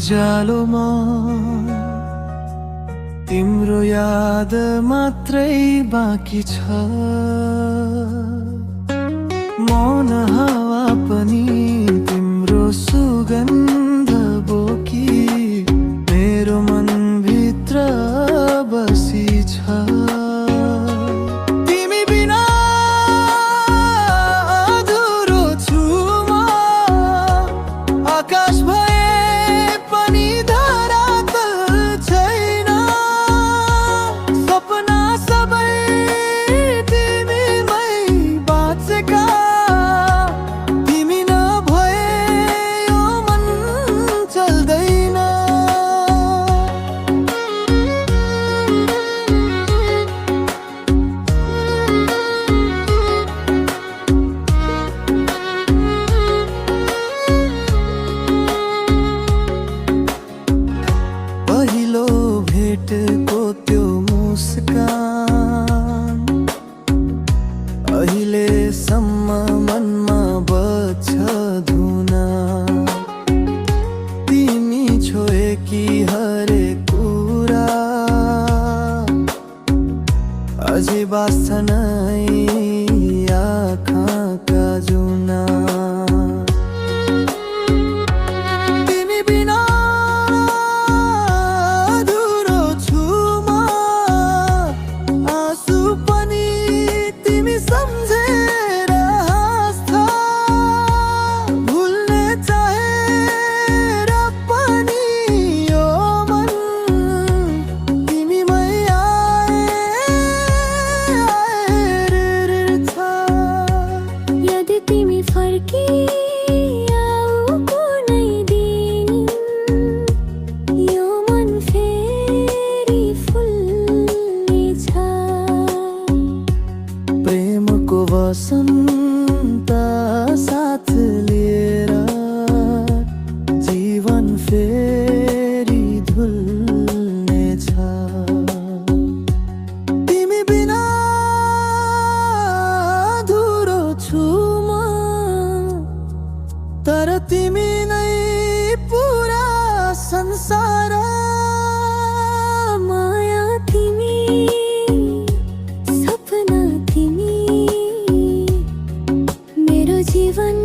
उज्यालोमा तिम्रो याद मात्रै बाँकी छ। मौन हावा पनि तिम्रो सुगन्ध बोकी मेरो मनभित्र बसी छ। तिमी बिना अधुरो छु म, आकाश भए पनि धरातल छैन। सपना सबै तिमीमै बाँचेका, तिमी नभए यो मन चल्दैन। पहिलो भेटको त्यो मुस्कान अहिलेसम्म मनमा बज्छ धुन। तिमी छोएकी हरेक कुरा अझै बाँच्छ नै आँखाका जुना। तिमी बिना अधुरो छु म, आँसु पनि तिमी सम्झेर हाँस्छ। भुल्ने चाहेर पनि यो मन तिमीमै आएर छ। यदि तिमी फर्किआऊ कुनै दिन, यो मन फेरि फुल्नेछ। प्रेमको वसन्त साथ लिएर जीवन फेरि धुल्नेछ। तिमी बिना अधुरो छु म, तर तिमी नै पुरा संसार। माया तिमी, सपना तिमी, मेरो जीवन